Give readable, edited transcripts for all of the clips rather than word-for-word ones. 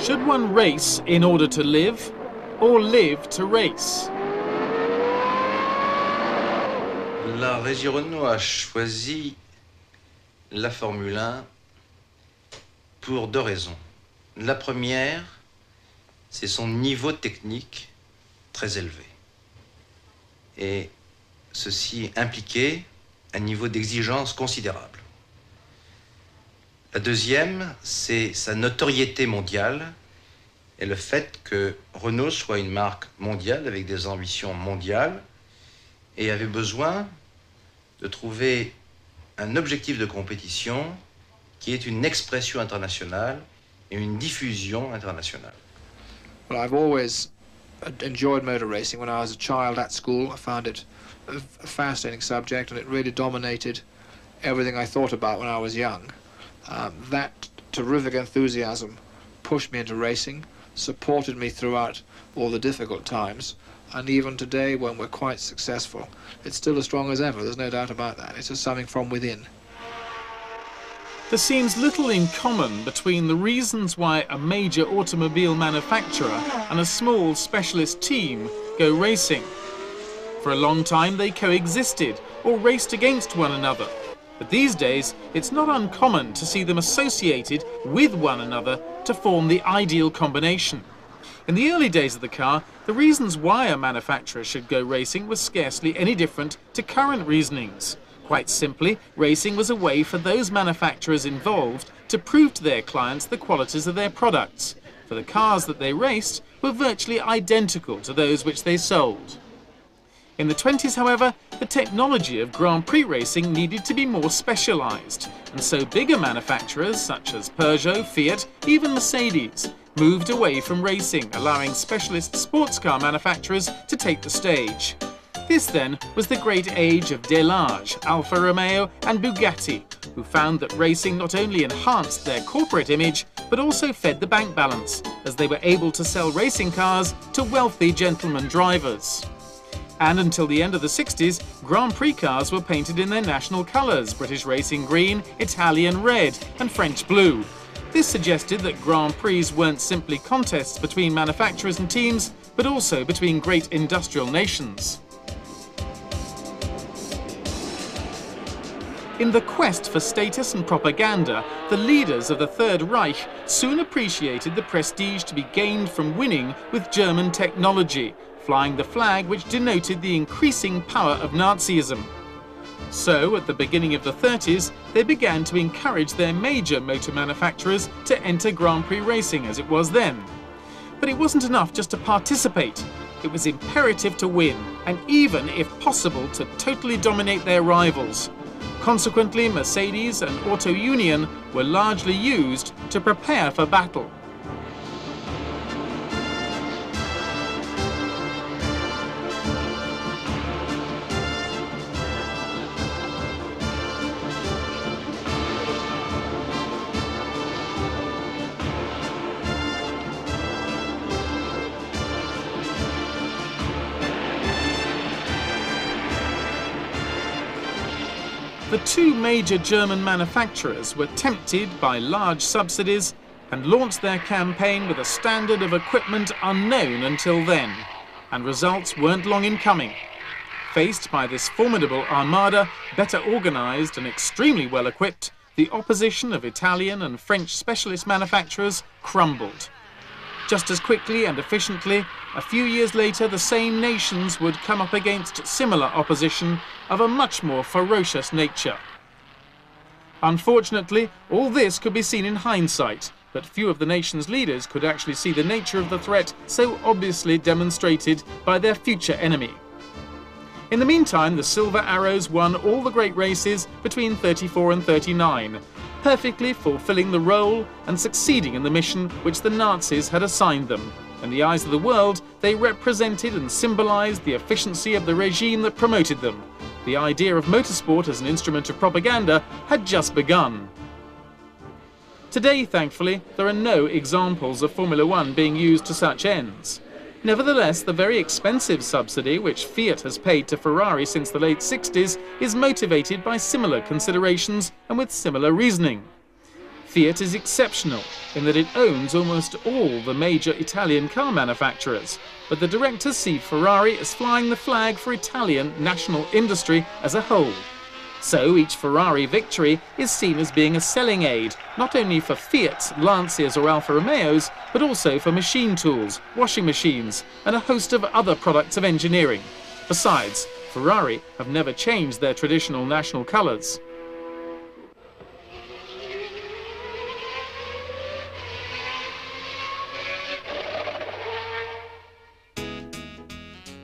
Should one race in order to live, or live to race? La Régie Renault a choisi la Formule 1 pour deux raisons. La première, c'est son niveau technique très élevé. Et ceci impliquait un niveau d'exigence considérable. La deuxième, c'est sa notoriété mondiale et le fait que Renault soit une marque mondiale avec des ambitions mondiales et avait besoin de trouver un objectif de compétition qui est une expression internationale et une diffusion internationale. Well, I've always enjoyed motor racing. When I was a child at school, I found it a fascinating subject, and it really dominated everything I thought about when I was young. That terrific enthusiasm pushed me into racing, supported me throughout all the difficult times, and even today, when we're quite successful, it's still as strong as ever. There's no doubt about that. It's just something from within. There seems little in common between the reasons why a major automobile manufacturer and a small specialist team go racing. For a long time they coexisted or raced against one another, but these days it's not uncommon to see them associated with one another to form the ideal combination. In the early days of the car, the reasons why a manufacturer should go racing was scarcely any different to current reasonings. Quite simply, racing was a way for those manufacturers involved to prove to their clients the qualities of their products, for the cars that they raced were virtually identical to those which they sold. In the 20s, however, the technology of Grand Prix racing needed to be more specialised, and so bigger manufacturers such as Peugeot, Fiat, even Mercedes, moved away from racing, allowing specialist sports car manufacturers to take the stage. This then was the great age of Delage, Alfa Romeo and Bugatti, who found that racing not only enhanced their corporate image, but also fed the bank balance, as they were able to sell racing cars to wealthy gentlemen drivers. And until the end of the 60s, Grand Prix cars were painted in their national colours, British racing green, Italian red and French blue. This suggested that Grand Prix weren't simply contests between manufacturers and teams, but also between great industrial nations. In the quest for status and propaganda, the leaders of the Third Reich soon appreciated the prestige to be gained from winning with German technology, flying the flag which denoted the increasing power of Nazism. So, at the beginning of the 30s, they began to encourage their major motor manufacturers to enter Grand Prix racing as it was then. But it wasn't enough just to participate. It was imperative to win, and even, if possible, to totally dominate their rivals. Consequently, Mercedes and Auto Union were largely used to prepare for battle. The two major German manufacturers were tempted by large subsidies and launched their campaign with a standard of equipment unknown until then, and results weren't long in coming. Faced by this formidable armada, better organised and extremely well equipped, the opposition of Italian and French specialist manufacturers crumbled. Just as quickly and efficiently, a few years later, the same nations would come up against similar opposition of a much more ferocious nature. Unfortunately, all this could be seen in hindsight, but few of the nation's leaders could actually see the nature of the threat so obviously demonstrated by their future enemy. In the meantime, the Silver Arrows won all the great races between 34 and 39, perfectly fulfilling the role and succeeding in the mission which the Nazis had assigned them. In the eyes of the world, they represented and symbolized the efficiency of the regime that promoted them. The idea of motorsport as an instrument of propaganda had just begun. Today, thankfully, there are no examples of Formula One being used to such ends. Nevertheless, the very expensive subsidy which Fiat has paid to Ferrari since the late 60s is motivated by similar considerations and with similar reasoning. Fiat is exceptional. in that it owns almost all the major Italian car manufacturers, but the directors see Ferrari as flying the flag for Italian national industry as a whole. So each Ferrari victory is seen as being a selling aid, not only for Fiat's, Lancias or Alfa Romeos, but also for machine tools, washing machines, and a host of other products of engineering. Besides, Ferrari have never changed their traditional national colours.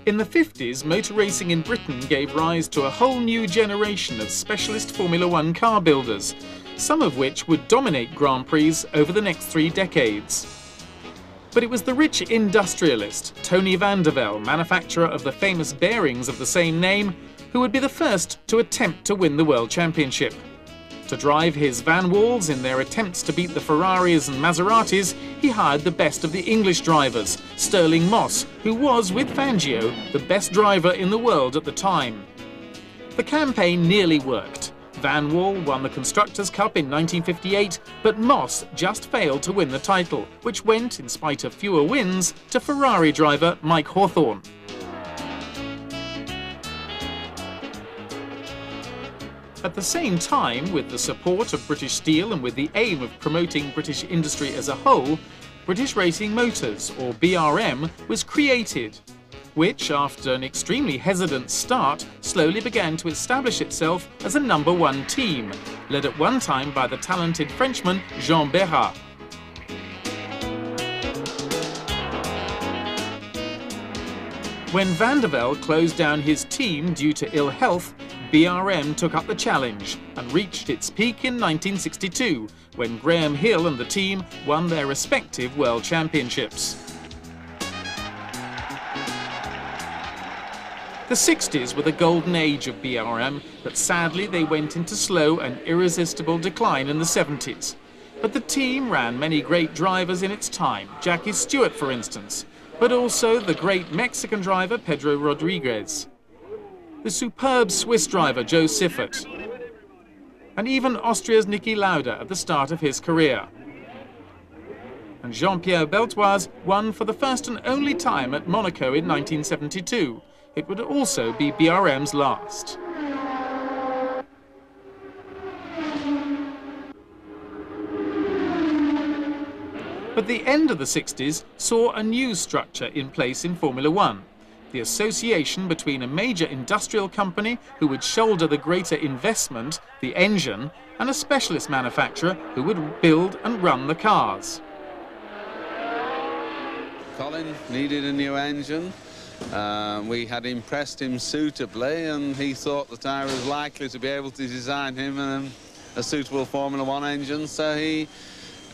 In the 50s, motor racing in Britain gave rise to a whole new generation of specialist Formula One car builders, some of which would dominate Grand Prix over the next 3 decades. But it was the rich industrialist, Tony van der Velde, manufacturer of the famous bearings of the same name, who would be the first to attempt to win the World Championship. To drive his Van Walls in their attempts to beat the Ferraris and Maseratis, he hired the best of the English drivers, Stirling Moss, who was, with Fangio, the best driver in the world at the time. The campaign nearly worked. Van Wall won the Constructors' Cup in 1958, but Moss just failed to win the title, which went, in spite of fewer wins, to Ferrari driver Mike Hawthorn. At the same time, with the support of British Steel and with the aim of promoting British industry as a whole, British Racing Motors, or BRM, was created, which, after an extremely hesitant start, slowly began to establish itself as a #1 team, led at one time by the talented Frenchman Jean Bérard. When van der Velde closed down his team due to ill health, BRM took up the challenge and reached its peak in 1962, when Graham Hill and the team won their respective world championships. The 60s were the golden age of BRM, but sadly they went into slow and irresistible decline in the 70s. But the team ran many great drivers in its time, Jackie Stewart for instance, but also the great Mexican driver Pedro Rodriguez, the superb Swiss driver Joe Siffert, and even Austria's Niki Lauda at the start of his career. And Jean-Pierre Beltoise won for the first and only time at Monaco in 1972. It would also be BRM's last. But the end of the 60s saw a new structure in place in Formula One. The association between a major industrial company who would shoulder the greater investment, the engine, and a specialist manufacturer who would build and run the cars. Colin needed a new engine. We had impressed him suitably, and he thought that I was likely to be able to design him a suitable Formula One engine, so he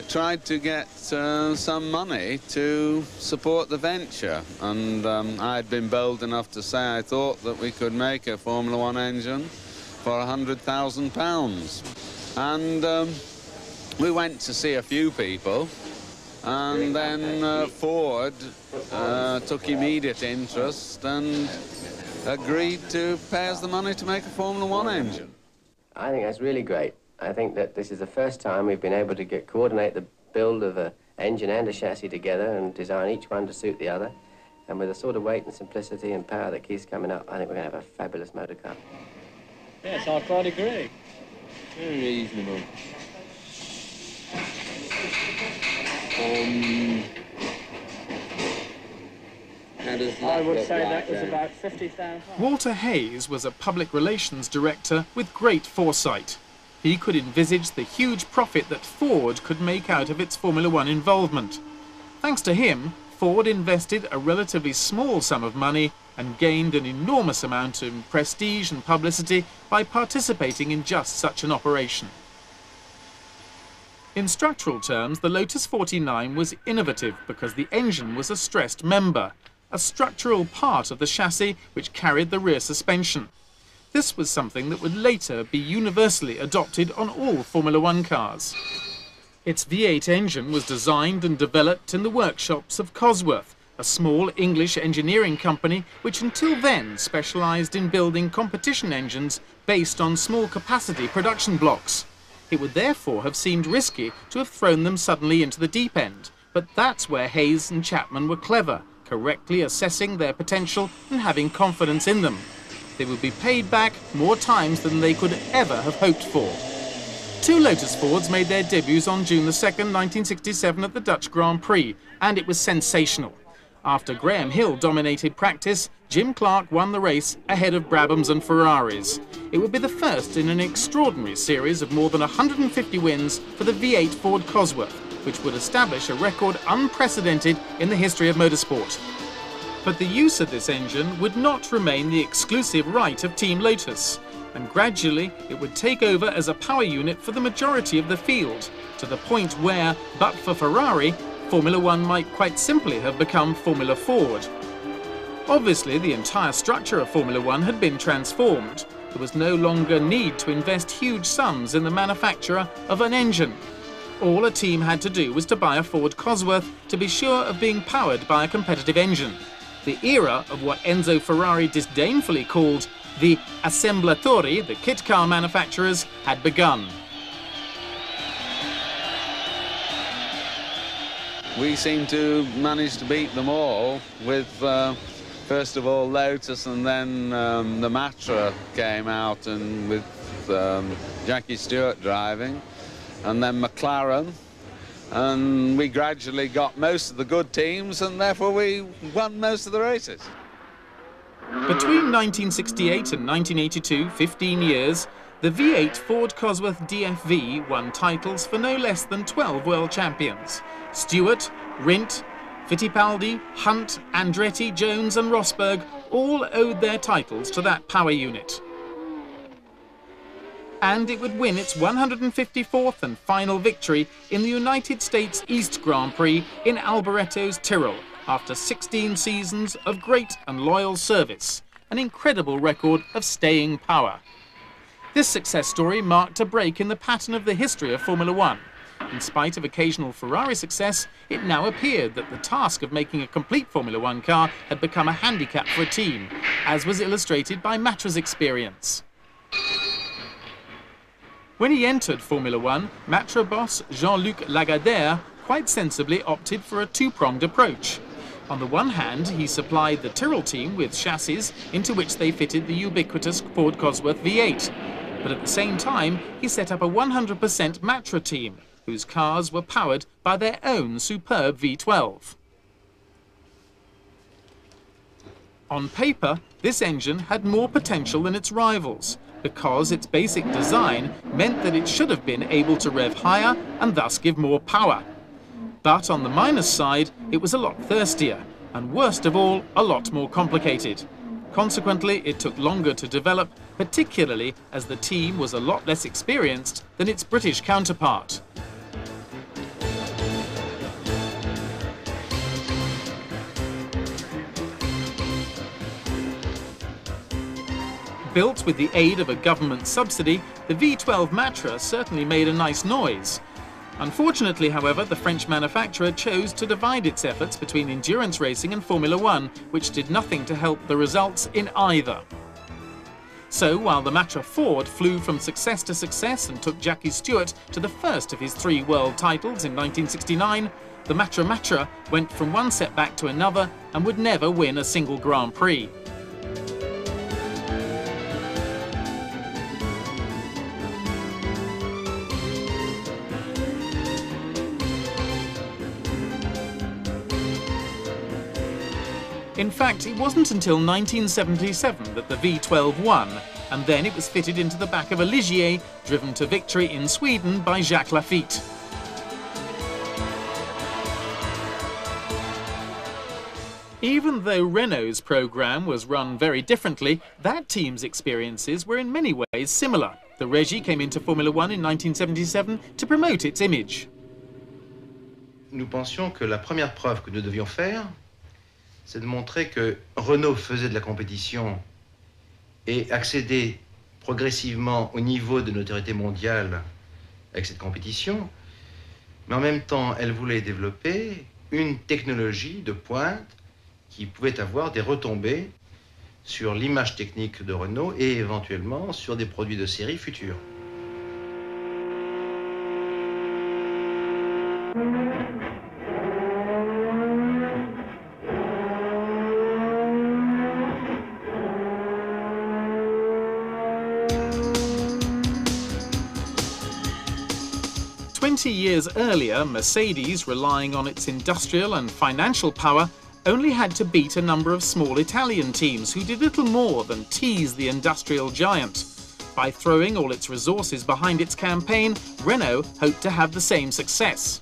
tried to get some money to support the venture, and I'd been bold enough to say I thought that we could make a Formula One engine for £100,000. And we went to see a few people, and then Ford took immediate interest and agreed to pay us the money to make a Formula One engine. I think that's really great. I think that this is the first time we've been able to coordinate the build of an engine and a chassis together and design each one to suit the other. And with the sort of weight and simplicity and power that keeps coming up, I think we're going to have a fabulous motor car. Yes, I quite agree. Very reasonable. I would say that was about 50,000. Walter Hayes was a public relations director with great foresight. He could envisage the huge profit that Ford could make out of its Formula One involvement. Thanks to him, Ford invested a relatively small sum of money and gained an enormous amount of prestige and publicity by participating in just such an operation. In structural terms, the Lotus 49 was innovative because the engine was a stressed member, a structural part of the chassis which carried the rear suspension. This was something that would later be universally adopted on all Formula One cars. Its V8 engine was designed and developed in the workshops of Cosworth, a small English engineering company which until then specialised in building competition engines based on small capacity production blocks. It would therefore have seemed risky to have thrown them suddenly into the deep end, but that's where Hayes and Chapman were clever, correctly assessing their potential and having confidence in them. They would be paid back more times than they could ever have hoped for. Two Lotus Fords made their debuts on June the 2nd, 1967 at the Dutch Grand Prix, and it was sensational. After Graham Hill dominated practice, Jim Clark won the race ahead of Brabhams and Ferraris. It would be the first in an extraordinary series of more than 150 wins for the V8 Ford Cosworth, which would establish a record unprecedented in the history of motorsport. But the use of this engine would not remain the exclusive right of Team Lotus, and gradually it would take over as a power unit for the majority of the field, to the point where, but for Ferrari, Formula One might quite simply have become Formula Ford. Obviously, the entire structure of Formula One had been transformed. There was no longer need to invest huge sums in the manufacture of an engine. All a team had to do was to buy a Ford Cosworth to be sure of being powered by a competitive engine. The era of what Enzo Ferrari disdainfully called the assemblatori, the kit car manufacturers, had begun. We seem to manage to beat them all with, first of all, Lotus, and then the Matra came out and with Jackie Stewart driving, and then McLaren, and we gradually got most of the good teams, and therefore we won most of the races. Between 1968 and 1982, 15 years, the V8 Ford Cosworth DFV won titles for no less than 12 world champions. Stewart, Rindt, Fittipaldi, Hunt, Andretti, Jones and Rosberg all owed their titles to that power unit. And it would win its 154th and final victory in the United States East Grand Prix in Alboretos, Tyrrell, after 16 seasons of great and loyal service, an incredible record of staying power. This success story marked a break in the pattern of the history of Formula One. In spite of occasional Ferrari success, it now appeared that the task of making a complete Formula One car had become a handicap for a team, as was illustrated by Matra's experience. When he entered Formula One, Matra boss Jean-Luc Lagardère quite sensibly opted for a two-pronged approach. On the one hand, he supplied the Tyrrell team with chassis into which they fitted the ubiquitous Ford Cosworth V8. But at the same time, he set up a 100% Matra team, whose cars were powered by their own superb V12. On paper, this engine had more potential than its rivals, because its basic design meant that it should have been able to rev higher and thus give more power. But on the minus side, it was a lot thirstier, and worst of all, a lot more complicated. Consequently, it took longer to develop, particularly as the team was a lot less experienced than its British counterpart. Built with the aid of a government subsidy, the V12 Matra certainly made a nice noise. Unfortunately, however, the French manufacturer chose to divide its efforts between endurance racing and Formula One, which did nothing to help the results in either. So, while the Matra Ford flew from success to success and took Jackie Stewart to the first of his 3 world titles in 1969, the Matra went from one setback to another and would never win a single Grand Prix. In fact, it wasn't until 1977 that the V12 won, and then it was fitted into the back of a Ligier, driven to victory in Sweden by Jacques Lafitte. Even though Renault's programme was run very differently, that team's experiences were in many ways similar. The Régie came into Formula One in 1977 to promote its image. Nous pensions que la première preuve que nous devions faire, c'est de montrer que Renault faisait de la compétition et accédait progressivement au niveau de notoriété mondiale avec cette compétition, mais en même temps, elle voulait développer une technologie de pointe qui pouvait avoir des retombées sur l'image technique de Renault et éventuellement sur des produits de série futurs. 20 years earlier, Mercedes, relying on its industrial and financial power, only had to beat a number of small Italian teams who did little more than tease the industrial giant. By throwing all its resources behind its campaign, Renault hoped to have the same success.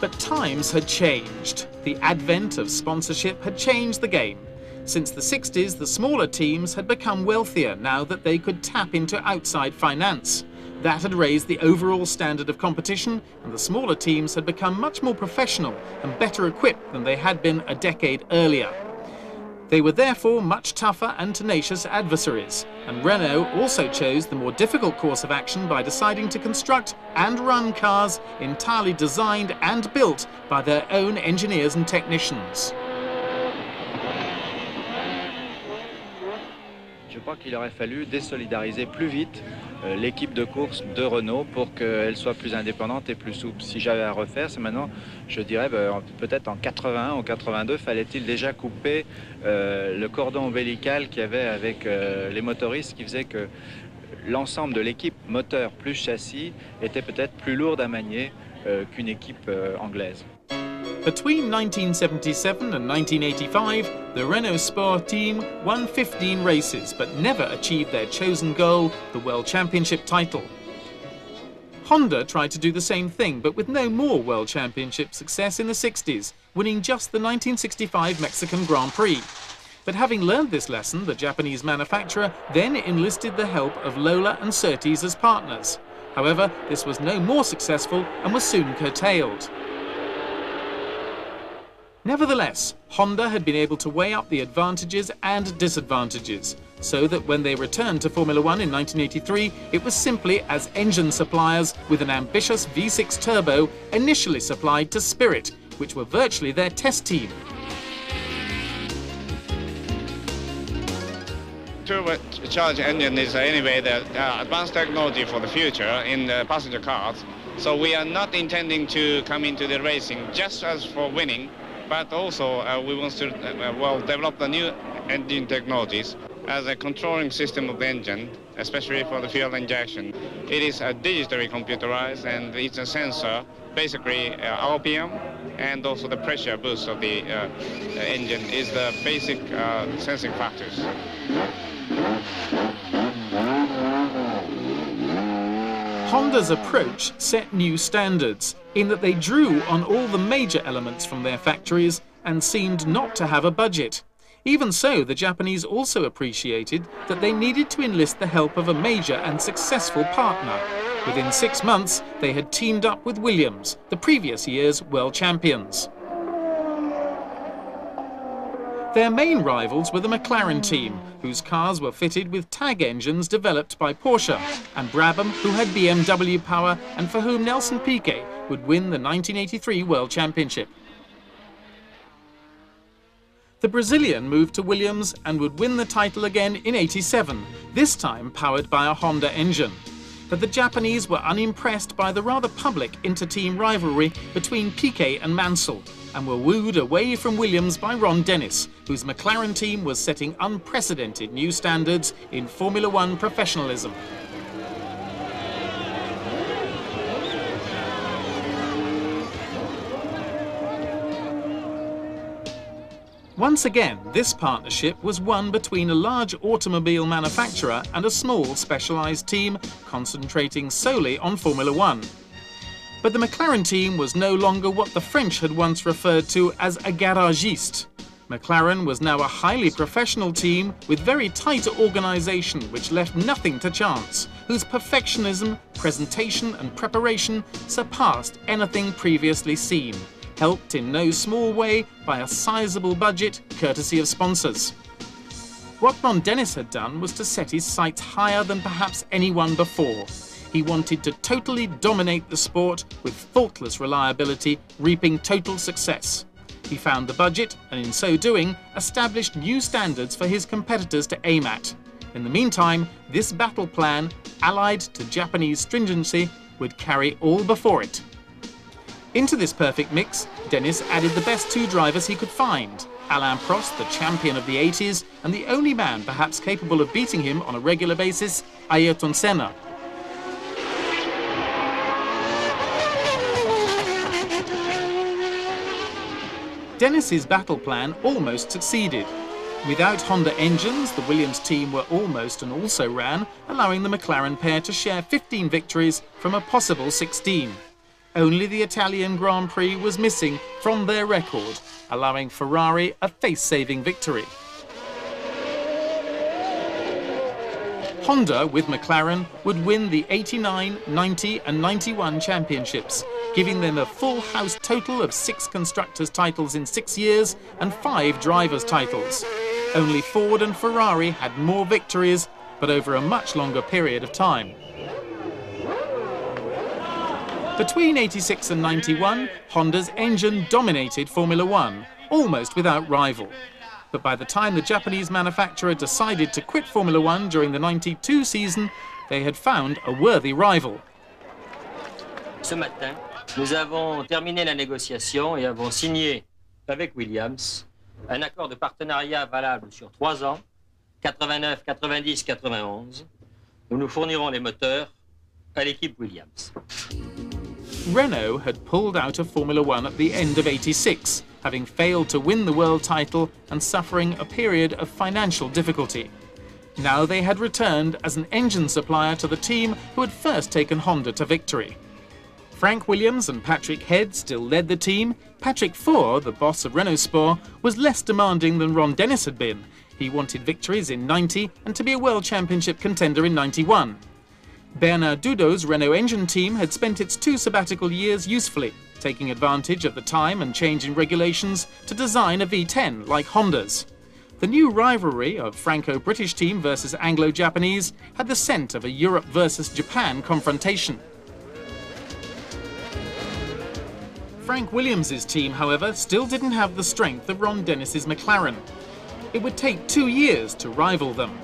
But times had changed. The advent of sponsorship had changed the game. Since the 60s, the smaller teams had become wealthier now that they could tap into outside finance. That had raised the overall standard of competition, and the smaller teams had become much more professional and better equipped than they had been a decade earlier. They were therefore much tougher and tenacious adversaries, and Renault also chose the more difficult course of action by deciding to construct and run cars entirely designed and built by their own engineers and technicians. Je crois qu'il aurait fallu désolidariser plus vite l'équipe de course de Renault pour qu'elle soit plus indépendante et plus souple. Si j'avais à refaire, c'est maintenant, je dirais peut-être en 81 ou 82, fallait-il déjà couper le cordon ombilical qu'il y avait avec les motoristes, qui faisait que l'ensemble de l'équipe moteur plus châssis était peut-être plus lourde à manier qu'une équipe anglaise. Between 1977 and 1985, the Renault Sport team won 15 races but never achieved their chosen goal, the World Championship title. Honda tried to do the same thing, but with no more World Championship success in the 60s, winning just the 1965 Mexican Grand Prix. But having learned this lesson, the Japanese manufacturer then enlisted the help of Lola and Surtees as partners. However, this was no more successful and was soon curtailed. Nevertheless, Honda had been able to weigh up the advantages and disadvantages, so that when they returned to Formula One in 1983, it was simply as engine suppliers with an ambitious V6 turbo initially supplied to Spirit, which were virtually their test team. Turbocharged engine is anyway the advanced technology for the future in the passenger cars. So we are not intending to come into the racing just as for winning, but also we want to develop the new engine technologies as a controlling system of the engine, especially for the fuel injection. It is digitally computerized, and it's a sensor, basically RPM, and also the pressure boost of the engine is the basic sensing factors. Honda's approach set new standards in that they drew on all the major elements from their factories and seemed not to have a budget. Even so, the Japanese also appreciated that they needed to enlist the help of a major and successful partner. Within 6 months, they had teamed up with Williams, the previous year's world champions. Their main rivals were the McLaren team, whose cars were fitted with tag engines developed by Porsche, and Brabham, who had BMW power and for whom Nelson Piquet would win the 1983 World Championship. The Brazilian moved to Williams and would win the title again in '87, this time powered by a Honda engine. But the Japanese were unimpressed by the rather public inter-team rivalry between Piquet and Mansell, and were wooed away from Williams by Ron Dennis, whose McLaren team was setting unprecedented new standards in Formula One professionalism. Once again, this partnership was one between a large automobile manufacturer and a small specialised team concentrating solely on Formula One. But the McLaren team was no longer what the French had once referred to as a garagiste. McLaren was now a highly professional team with very tight organisation which left nothing to chance, whose perfectionism, presentation and preparation surpassed anything previously seen, helped in no small way by a sizable budget courtesy of sponsors. What Ron Dennis had done was to set his sights higher than perhaps anyone before. He wanted to totally dominate the sport with faultless reliability, reaping total success. He found the budget and in so doing established new standards for his competitors to aim at. In the meantime, this battle plan, allied to Japanese stringency, would carry all before it. Into this perfect mix, Dennis added the best two drivers he could find. Alain Prost, the champion of the 80s, and the only man perhaps capable of beating him on a regular basis, Ayrton Senna. Dennis's battle plan almost succeeded. Without Honda engines, the Williams team were almost and also ran, allowing the McLaren pair to share 15 victories from a possible 16. Only the Italian Grand Prix was missing from their record, allowing Ferrari a face-saving victory. Honda, with McLaren, would win the 89, 90 and 91 championships, giving them a full house total of 6 constructors' titles in 6 years and 5 drivers' titles. Only Ford and Ferrari had more victories, but over a much longer period of time. Between 86 and 91, Honda's engine dominated Formula One, almost without rival. But by the time the Japanese manufacturer decided to quit Formula One during the 92 season, they had found a worthy rival. Ce matin, nous avons terminé la négociation et avons signé avec Williams un accord de partenariat valable sur 3 ans, 89, 90, 91, où nous fournirons les moteurs à l'équipe Williams. Renault had pulled out of Formula One at the end of '86, having failed to win the world title and suffering a period of financial difficulty. Now they had returned as an engine supplier to the team who had first taken Honda to victory. Frank Williams and Patrick Head still led the team. Patrick Faure, the boss of Renault Sport, was less demanding than Ron Dennis had been. He wanted victories in 90 and to be a World Championship contender in 91. Bernard Dudot's Renault engine team had spent its 2 sabbatical years usefully, taking advantage of the time and change in regulations to design a V10 like Honda's. The new rivalry of Franco-British team versus Anglo-Japanese had the scent of a Europe versus Japan confrontation. Frank Williams' team, however, still didn't have the strength of Ron Dennis's McLaren. It would take 2 years to rival them.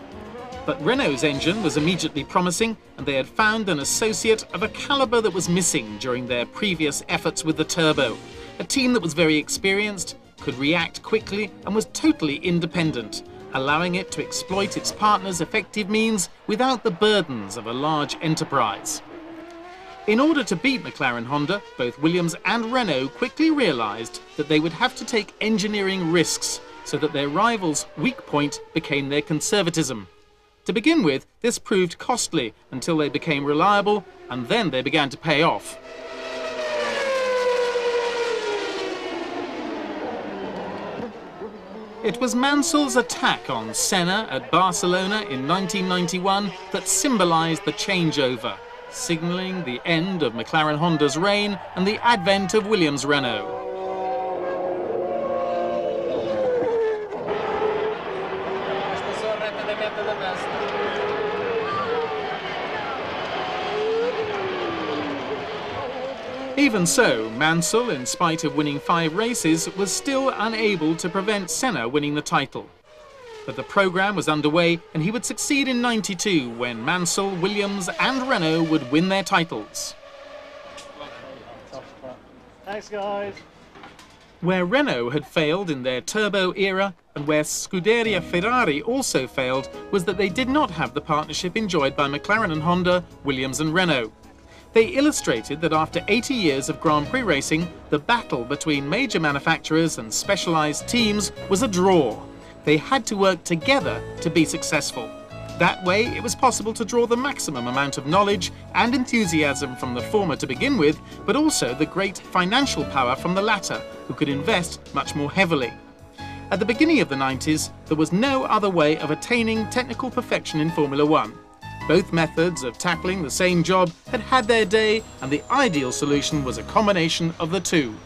But Renault's engine was immediately promising, and they had found an associate of a calibre that was missing during their previous efforts with the turbo. A team that was very experienced, could react quickly, and was totally independent, allowing it to exploit its partners' effective means without the burdens of a large enterprise. In order to beat McLaren Honda, both Williams and Renault quickly realised that they would have to take engineering risks so that their rivals' weak point became their conservatism. To begin with, this proved costly until they became reliable, and then they began to pay off. It was Mansell's attack on Senna at Barcelona in 1991 that symbolised the changeover, signalling the end of McLaren Honda's reign and the advent of Williams Renault. Even so, Mansell, in spite of winning 5 races, was still unable to prevent Senna winning the title. But the programme was underway, and he would succeed in '92 when Mansell, Williams and Renault would win their titles. Thanks, guys. Where Renault had failed in their turbo era, and where Scuderia Ferrari also failed, was that they did not have the partnership enjoyed by McLaren and Honda, Williams and Renault. They illustrated that after 80 years of Grand Prix racing, the battle between major manufacturers and specialised teams was a draw. They had to work together to be successful. That way, it was possible to draw the maximum amount of knowledge and enthusiasm from the former to begin with, but also the great financial power from the latter, who could invest much more heavily. At the beginning of the 90s, there was no other way of attaining technical perfection in Formula One. Both methods of tackling the same job had had their day, and the ideal solution was a combination of the two.